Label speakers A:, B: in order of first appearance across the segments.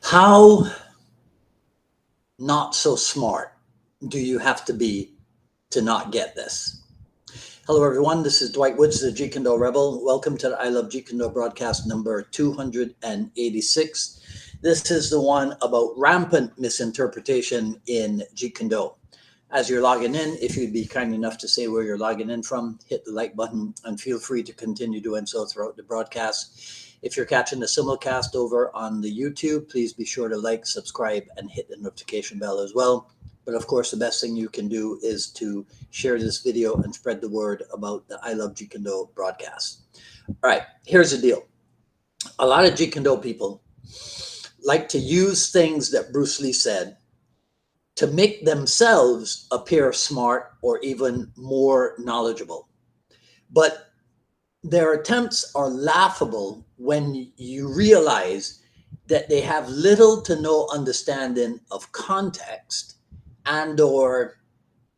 A: How not so smart do you have to be to not get this? Hello, everyone. This is Dwight Woods, the Jeet Kune Rebel. Welcome to the I Love Jeet Kune broadcast number 286. This is the one about rampant misinterpretation in Jeet Kune. As you're logging in, if you'd be kind enough to say where you're logging in from, hit the like button and feel free to continue doing so throughout the broadcast. If you're catching the simulcast over on the YouTube, please be sure to like, subscribe, and hit the notification bell as well. But of course, the best thing you can do is to share this video and spread the word about the I Love Jeet Kune broadcast. All right, here's the deal. A lot of Jeet Kune people like to use things that Bruce Lee said to make themselves appear smart or even more knowledgeable. But their attempts are laughable when you realize that they have little to no understanding of context and or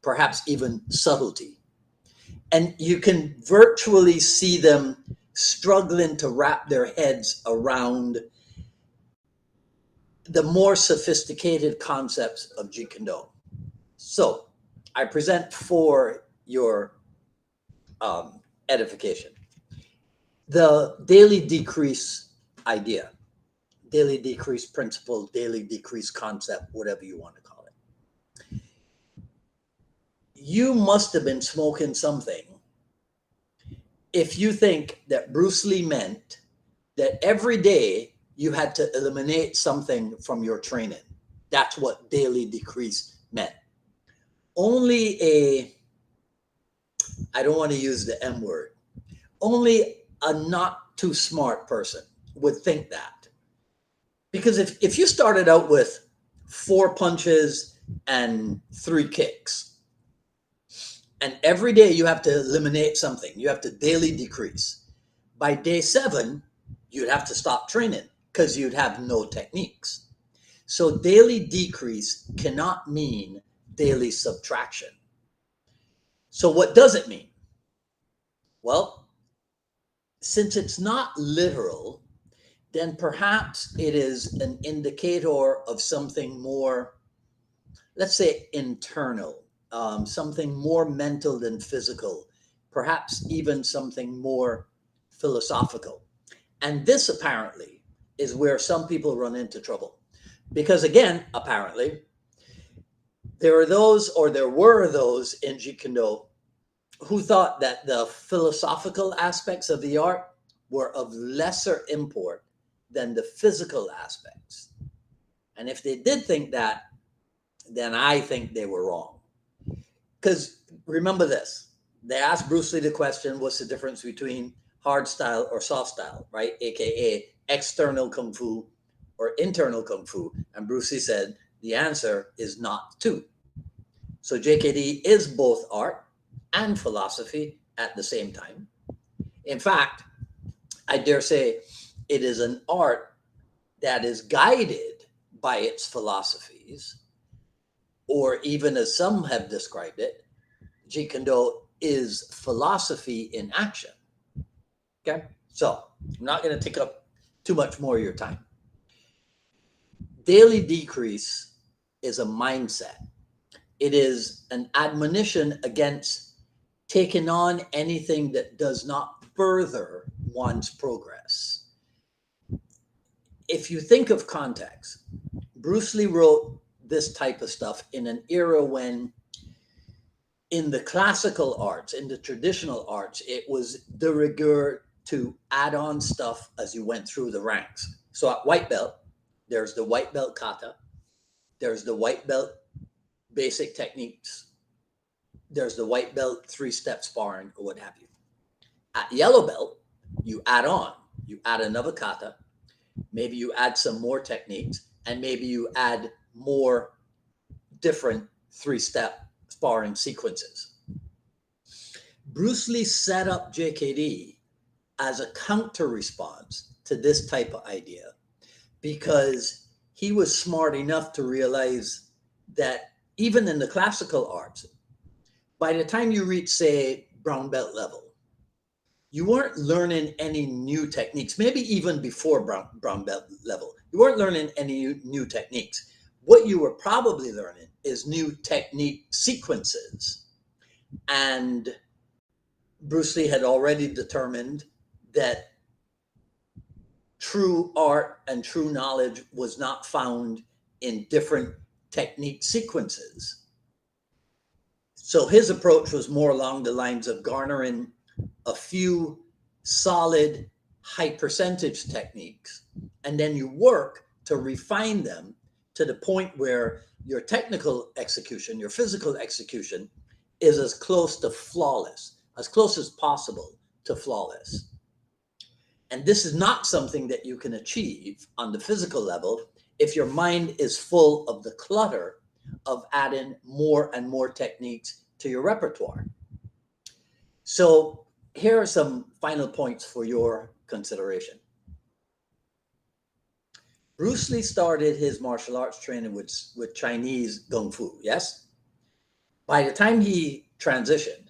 A: perhaps even subtlety. And you can virtually see them struggling to wrap their heads around the more sophisticated concepts of Jeet Kune. So I present for your edification the daily decrease idea, daily decrease principle, daily decrease concept, whatever you want to call it. You must have been smoking something if you think that Bruce Lee meant that every day you had to eliminate something from your training. That's what daily decrease meant. Only I don't want to use the M word, only a not too smart person would think that. Because if you started out with 4 punches and 3 kicks, and every day you have to eliminate something, you have to daily decrease. By day 7, you'd have to stop training because you'd have no techniques. So daily decrease cannot mean daily subtraction. So what does it mean? Well, since it's not literal, then perhaps it is an indicator of something more, let's say, internal, something more mental than physical, perhaps even something more philosophical. And this apparently is where some people run into trouble. Because again, apparently, there were those in Jeet Kune who thought that the philosophical aspects of the art were of lesser import than the physical aspects. And if they did think that, then I think they were wrong. Because remember this, they asked Bruce Lee the question, what's the difference between hard style or soft style, right? AKA external Kung Fu or internal Kung Fu. And Bruce Lee said, the answer is not two. So JKD is both art and philosophy at the same time. In fact, I dare say it is an art that is guided by its philosophies, or even as some have described it, Jeet Kune is philosophy in action. Okay, so I'm not going to take up too much more of your time. Daily decrease is a mindset. It is an admonition against taking on anything that does not further one's progress. If you think of context, Bruce Lee wrote this type of stuff in an era when in the classical arts, in the traditional arts, it was de rigueur to add on stuff as you went through the ranks. So at white belt, there's the white belt kata, there's the white belt basic techniques, there's the white belt 3-step sparring or what have you. At yellow belt, you add on, you add another kata, maybe you add some more techniques, and maybe you add more different 3-step sparring sequences. Bruce Lee set up JKD as a counter response to this type of idea because he was smart enough to realize that even in the classical arts, by the time you reach, say, brown belt level, you weren't learning any new techniques, maybe even before brown belt level. You weren't learning any new techniques. What you were probably learning is new technique sequences. And Bruce Lee had already determined that true art and true knowledge was not found in different technique sequences. So his approach was more along the lines of garnering a few solid high percentage techniques, and then you work to refine them to the point where your technical execution, your physical execution is as close to flawless, as close as possible to flawless. And this is not something that you can achieve on the physical level if your mind is full of the clutter of adding more and more techniques to your repertoire. So here are some final points for your consideration. Bruce Lee started his martial arts training with Chinese Kung Fu, yes? By the time he transitioned,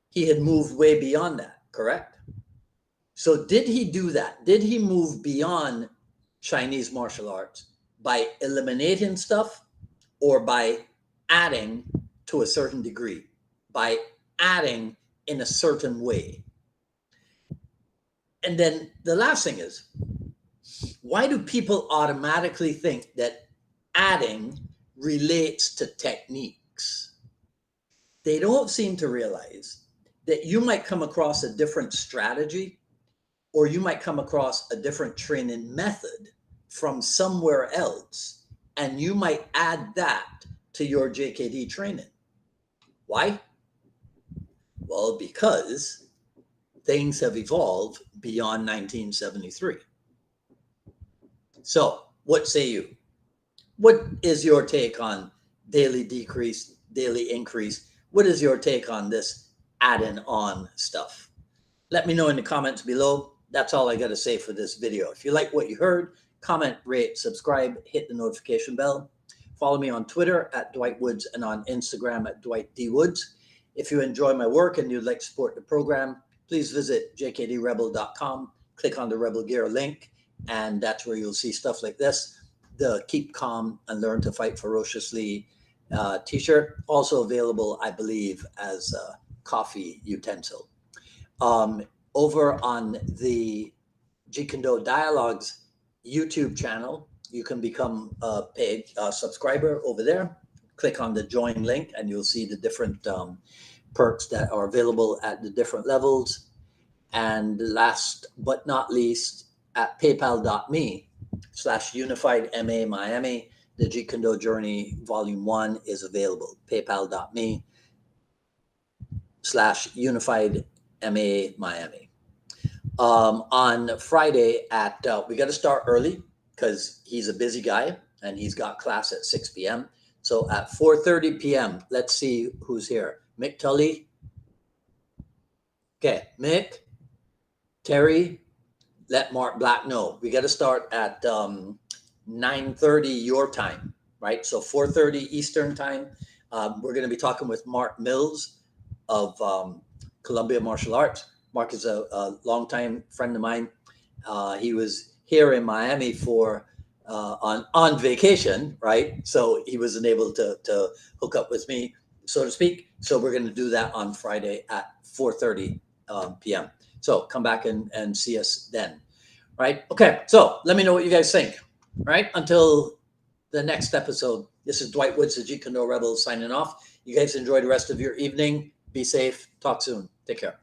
A: he had moved way beyond that, correct? So did he do that? Did he move beyond Chinese martial arts by eliminating stuff or by adding to a certain degree, by adding in a certain way? And then the last thing is, why do people automatically think that adding relates to techniques? They don't seem to realize that you might come across a different strategy, or you might come across a different training method from somewhere else, and you might add that to your JKD training. Why? Well, because things have evolved beyond 1973. So, what say you? What is your take on daily decrease, daily increase? What is your take on this adding on stuff? Let me know in the comments below. That's all I got to say for this video. If you like what you heard, comment, rate, subscribe, hit the notification bell. Follow me on Twitter at Dwight Woods and on Instagram at Dwight D. Woods. If you enjoy my work and you'd like to support the program, please visit jkdrebel.com, click on the Rebel Gear link, and that's where you'll see stuff like this, the Keep Calm and Learn to Fight Ferociously t-shirt, also available, I believe, as a coffee utensil. Over on the Jeet Kune Dialogues YouTube channel, you can become a paid subscriber over there. Click on the join link and you'll see the different perks that are available at the different levels. And last but not least, at paypal.me/UnifiedMA Miami, the Jeet Kune Journey Volume 1 is available. paypal.me/UnifiedMA Miami. On Friday at, we got to start early because he's a busy guy and he's got class at 6 p.m. So at 4:30 p.m., let's see who's here. Mick Tully. Okay, Mick, Terry, let Mark Black know. We got to start at 9:30 your time, right? So 4:30 Eastern time. We're going to be talking with Mark Mills of Columbia Martial Arts. Mark is a longtime friend of mine. He was here in Miami for on vacation, right? So he wasn't able to hook up with me, so to speak. So we're going to do that on Friday at 4:30 p.m. So come back and see us then, right? Okay, so let me know what you guys think, right? Until the next episode, this is Dwight Woods, the Jeet Kune Rebel, signing off. You guys enjoy the rest of your evening. Be safe. Talk soon. Take care.